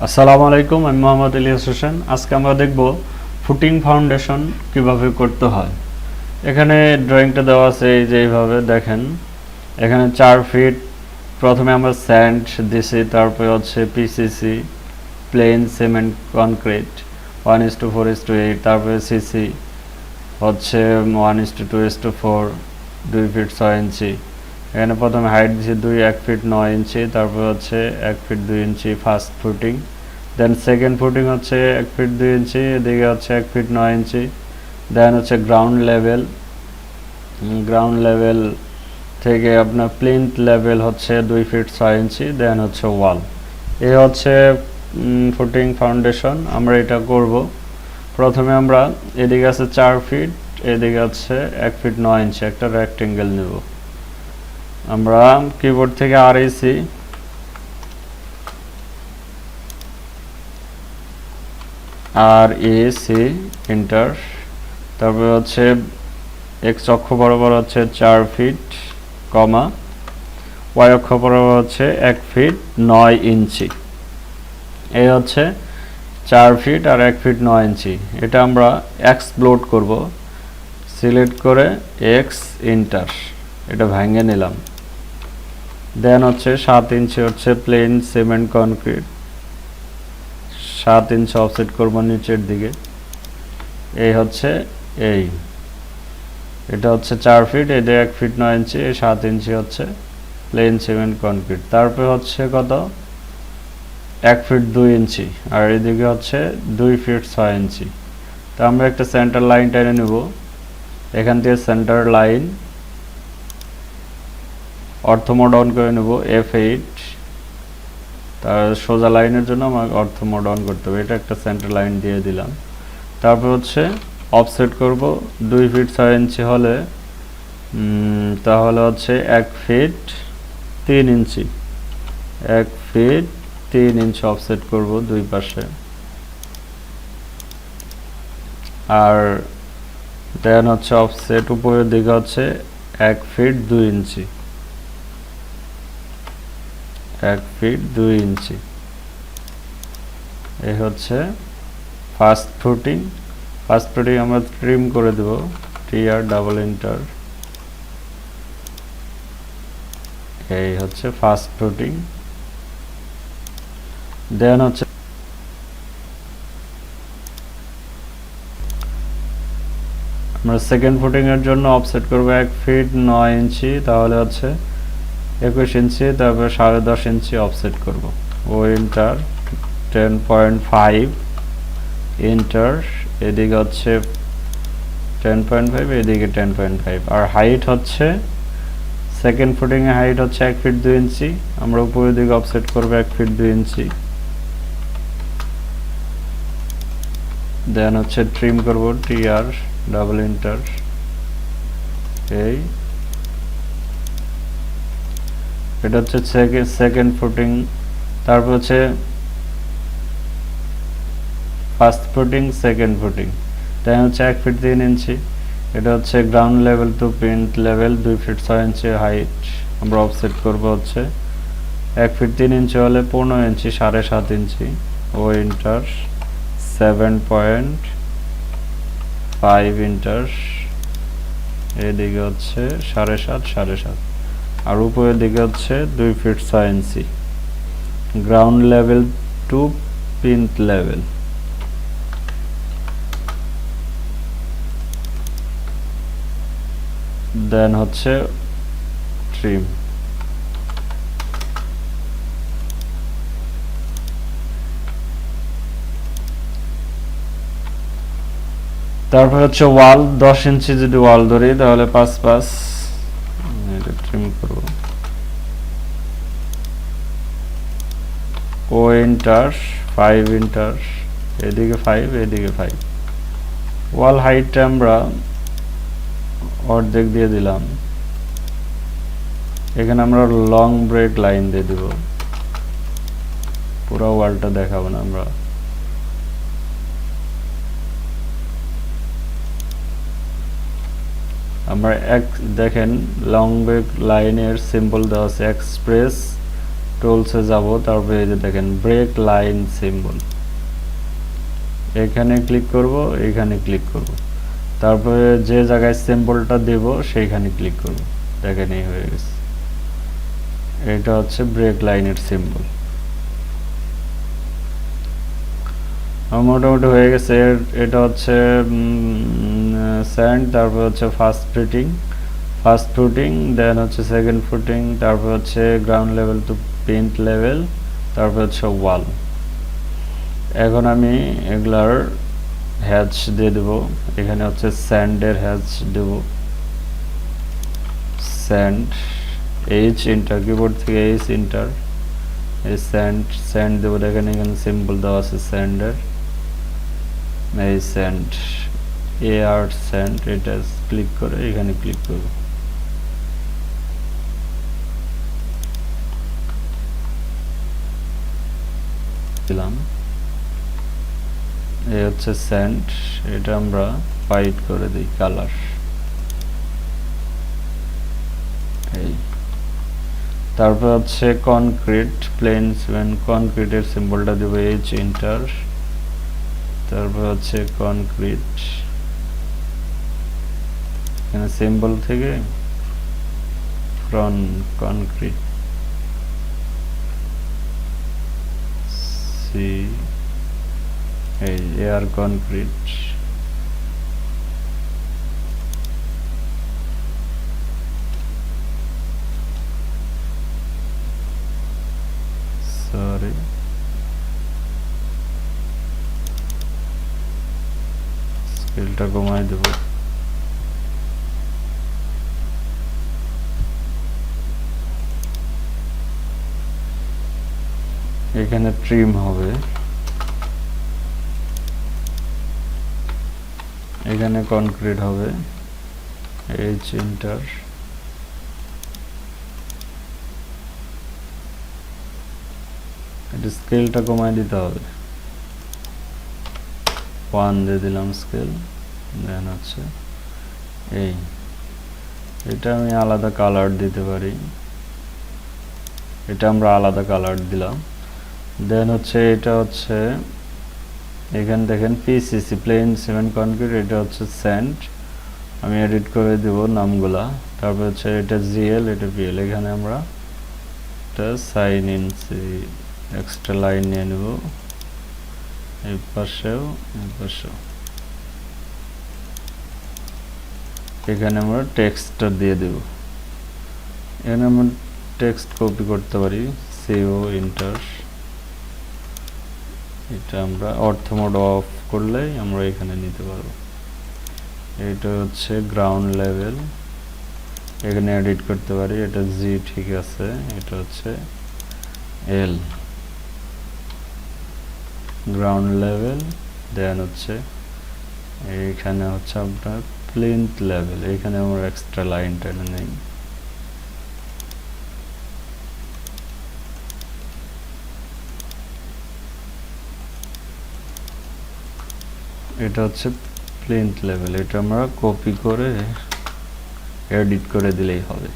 আসসালামু আলাইকুম, আমি মোহাম্মদ এলিয়াস হোসেন। আজকে আমরা দেখব ফুটিং ফাউন্ডেশন কিভাবে করতে হয়। এখানে ড্রয়িংটা দেওয়া আছে, এই যে এইভাবে দেখেন। এখানে 4 ফিট প্রথমে আমরা স্যান্ড দিছি, তারপরে হচ্ছে পিসিসি প্লেন সিমেন্ট কনক্রিট 1:4:8, তারপরে সিসি হচ্ছে 1:2:4 2 ফিট 6 ইঞ্চি। এখানে প্রথমে হাইট দিয়েছি 1 ফিট 9 ইঞ্চি, তারপর হচ্ছে 1 ফিট 2 ইঞ্চি first footing. Then second footing হচ্ছে 1 ফিট 2 ইঞ্চি, এদিকে হচ্ছে 1 ফিট 9 ইঞ্চি। দেন হচ্ছে গ্রাউন্ড লেভেল থেকে আপনার প্লিন্থ লেভেল হচ্ছে 2 ফিট 6 ইঞ্চি। দেন হচ্ছে ওয়াল। এই হচ্ছে ফুটিং ফাউন্ডেশন। আমরা এটা করব। প্রথমে আমরা এদিকে আছে 4 ফিট, এদিকে আছে 1 ফিট 9 ইঞ্চি, একটা রেক্টেঙ্গেল নেব। আমরা কিবোর্ড থেকে RAC এন্টার। তারপরে হচ্ছে এক্স অক্ষ বরাবর হচ্ছে 4 ফিট কমা, ওয়াই অক্ষ বরাবর হচ্ছে 1 ফিট 9 ইঞ্চি। এই হচ্ছে 4 ফিট আর 1 ফিট 9 ইঞ্চি। এটা আমরা এক্সপ্লোড করব। সিলেক্ট করে এক্স এন্টার, এটা ভেঙে নিলাম। দেন হচ্ছে 7 ইঞ্চি হচ্ছে প্লেন সিমেন্ট কনক্রিট, 7 ইঞ্চি অফসেট করব নিচের দিকে। এই হচ্ছে এটা হচ্ছে 4 ফিট, এটা 1 ফিট 9 ইঞ্চি, 7 ইঞ্চি হচ্ছে প্লেন সিমেন্ট কনক্রিট। তারপরে হচ্ছে কত 1 ফিট 2 ইঞ্চি, আর এদিকে হচ্ছে 2 ফিট 6 ইঞ্চি। তো আমরা একটা সেন্টার লাইন টেনে নেব। এখান থেকে সেন্টার লাইন অর্থমোড অন করে নেব F8। তার সোজা লাইনের জন্য আমাকে অর্থমোড অন করতে হবে। এটা একটা সেন্টার লাইন দিয়ে দিলাম। তারপর হচ্ছে অফসেট করব 2 ফিট 6 ইঞ্চি হলে তাহলে হচ্ছে 1 ফিট 3 ইঞ্চি, 1 ফিট 3 ইঞ্চি অফসেট করব দুই পাশে। আর দেন হচ্ছে অফসেট উপরের দিকে হচ্ছে 1 ফিট 2 ইঞ্চি, 1 ফিট 2 ইঞ্চি। এই হচ্ছে ফার্স্ট ফুটিং। আমরা ট্রিম করে দেব, TR ডাবল এন্টার। এই হচ্ছে ফার্স্ট ফুটিং। দেন হচ্ছে আমরা সেকেন্ড ফুটিং এর জন্য অফসেট করব 1 ফিট 9 ইঞ্চি, তাহলে হচ্ছে 21 ইঞ্চি, তারপর 10.5 ইঞ্চি অফসেট করব। ও এন্টার, 10.5 এন্টার। এদিকে হচ্ছে 10.5, এদিকে 10.5। আর হাইট হচ্ছে সেকেন্ড ফুটিং এর হাইট হচ্ছে 1 ফিট 2 ইঞ্চি। আমরা উপরের দিকে অফসেট করব 1 ফিট 2 ইঞ্চি। দেন হচ্ছে ট্রিম করব, TR ডাবল এন্টার। এটা হচ্ছে সেকেন্ড ফুটিং। তারপর হচ্ছে ফার্স্ট ফুটিং, সেকেন্ড ফুটিং। তাই হচ্ছে 1 ফিট 3 ইঞ্চি। এটা হচ্ছে ground level to plinth level 2 feet 6 ইঞ্চি হাইট। আমরা অফসেট করব হচ্ছে 1 ফিট 3 ইঞ্চি হলে 15 ইঞ্চি, 7.5 ইঞ্চি। ও এন্টার, 7.5 এন্টার। এদিকে হচ্ছে 7.5। আর উপরের দিকে হচ্ছে 2 ফিট 6 ইঞ্চি, ground level to plinth level. Then হচ্ছে ট্রিম। তারপর হচ্ছে ওয়াল 10 ইঞ্চি যদি ওয়াল ধরি তাহলে 5 এটা ট্রিম করব। ও এন্টার, 5 এন্টার। এদিকে 5, এদিকে 5। ওয়াল হাইটটা আমরা অর্ধেক দিয়ে দিলাম। এখানে আমরা লং ব্রেক লাইন দিয়ে দিব, পুরো ওয়ালটা দেখাবো না আমরা। দেখেন লং ব্রেক লাইনের সিম্বল দেওয়া আছে এক্সপ্রেস টুলসে যাব, তারপরে এই যে দেখেন ব্রেক লাইন সিম্বল, এখানে ক্লিক করব, এখানে ক্লিক করব, তারপরে যে জায়গায় সিম্বলটা দেব সেইখানে ক্লিক করব। দেখেন এই হয়ে গেছে, এটা হচ্ছে ব্রেক লাইনের সিম্বল। মোটামুটি হয়ে গেছে। এটা হচ্ছে স্যান্ড, তারপর হচ্ছে ফার্স্ট ফুটিং, দেন হচ্ছে সেকেন্ড ফুটিং, তারপর হচ্ছে ground level two paint level, তারপর হচ্ছে ওয়াল। এখন আমি এগুলার হ্যাচ দিয়ে দেব। এখানে হচ্ছে স্যান্ডের হ্যাচ দেব, স্যান্ড, এইচ এন্টার, কিবোর্ড থেকে এইচ এন্টার, এই স্যান্ড দেবো। দেখেন এখানে সিম্বল দেওয়া আছে স্যান্ডের, এই স্যান্ড, এআর স্যান্ড, এটা ক্লিক করে এখানে ক্লিক করব। দিলাম, এই হচ্ছে স্যান্ড, এটা আমরা হোয়াইট করে দিই কালার। এই তারপর হচ্ছে কনক্রিট প্লেনস, কনক্রিটের সিম্বলটা দেবো এইচ এন্টার, তারপর হচ্ছে কনক্রিট, এখানে সিম্বল থেকে কনক্রিট, সি, এই এয়ার কনক্রিট, সরি স্কেলটা কমাই দেব। এখানে ট্রিম হবে, এখানে কনক্রিট হবে, এইচ এন্টার, এটা স্কেলটা কমাই দিতে হবে, 1 দিয়ে দিলাম স্কেল। দেন হচ্ছে এটা আমি আলাদা কালার দিতে পারি, এটা আমরা আলাদা কালার দিলাম। দেন হচ্ছে এটা হচ্ছে এখানে দেখেন পিসিসি প্লেন সিমেন্ট কনক্রিট, এটা হচ্ছে স্যান্ড, আমি এডিট করে দেব নামগুলা। তারপর হচ্ছে এটা জিএল, এটা পিএল, এখানে আমরা একটা সাইন ইন এক্সট্রা লাইন নিয়ে নেব, এই পাশেও এই পাশেও। এখানে আমরা টেক্সটটা দিয়ে দেব, এখানে আমরা টেক্সট কপি করতে পারি, সিও এন্টার, এটা আমরা অর্থ মোড অফ করলেই আমরা এখানে নিতে পারবো। এটা হচ্ছে গ্রাউন্ড লেভেল, এখানে এডিট করতে পারি, এটা জি ঠিক আছে, এটা হচ্ছে এল গ্রাউন্ড লেভেল। দেন হচ্ছে এইখানে হচ্ছে আপনার প্লিন্থ লেভেল, এখানে আমরা এক্সট্রা লাইন টেনে নেই, এটা হচ্ছে প্লিন্থ লেভেল, এটা আমরা কপি করে এডিট করে দিলেই হবে।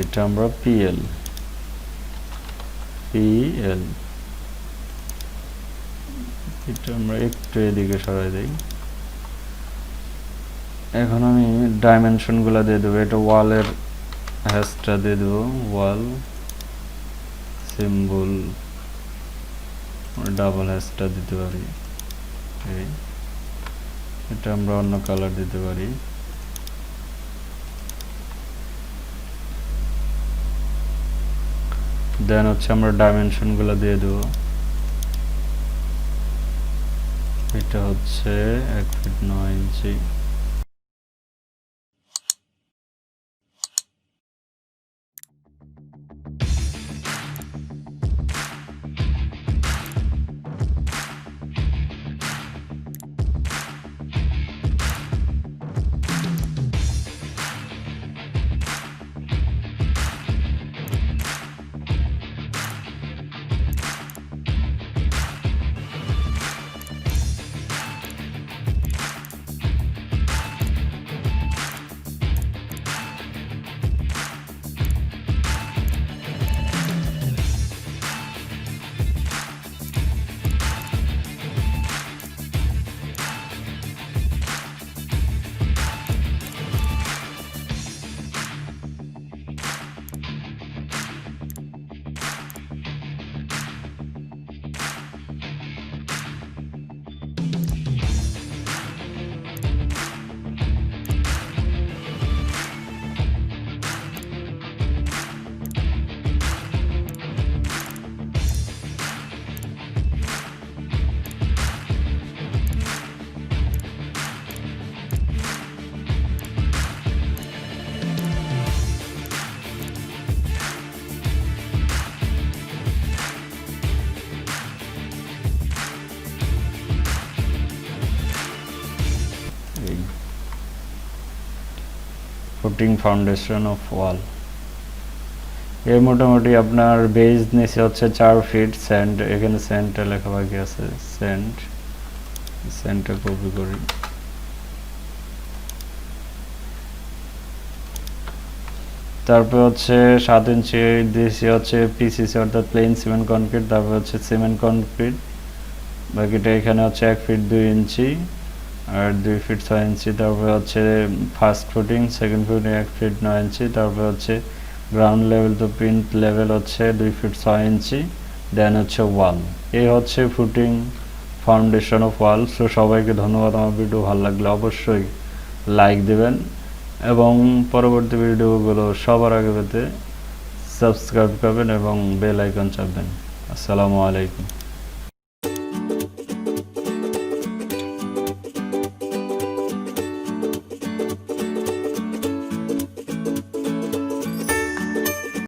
এটা আমরা পিএল এটা আমরা একটু এদিকে সরাই দেই। এখন আমি ডাইমেনশনগুলো দিয়ে দেবো, এটা ওয়ালের হ্যাশটা দিয়ে দেবো, ওয়াল সিম্বল ডাবল হ্যাশটা দিতে পারি, এটা আমরা অন্য কালার দিতে পারি। দেন হচ্ছে আমরা ডাইমেনশনগুলো দিয়ে দেবো, এটা হচ্ছে 1 ফিট 9 ইঞ্চি। এই ফুটিং ফাউন্ডেশন অফ ওয়াল। এর মোটামুটি আপনার বেজ নিচে হচ্ছে 4 ফিট, স্যান্ড এখানে স্যান্ডটা লেখা বাকি আছে, স্যান্ডটা কপি করি। তারপর হচ্ছে 7 ইঞ্চি দিয়েছি হচ্ছে পিসিসি অর্থাৎ প্লেন সিমেন্ট কনক্রিট, তারপর হচ্ছে সিমেন্ট কনক্রিট, বাকিটা এখানে হচ্ছে 1 ফিট 2 ইঞ্চি আর 2 ফিট 6 ইঞ্চি। তারপর হচ্ছে first footing, second footing 1 feet 9 ইঞ্চি, তারপর হচ্ছে ground level to plinth level হচ্ছে 2 ফিট 6 ইঞ্চি, দেন হচ্ছে ওয়াল। এই হচ্ছে footing foundation of wall. So সবাইকে ধন্যবাদ। আমার ভিডিও ভালো লাগলে অবশ্যই লাইক দেবেন এবং পরবর্তী ভিডিওগুলো সবার আগে পেতে সাবস্ক্রাইব করবেন এবং বেল আইকন চাপবেন। আসসালামু আলাইকুম।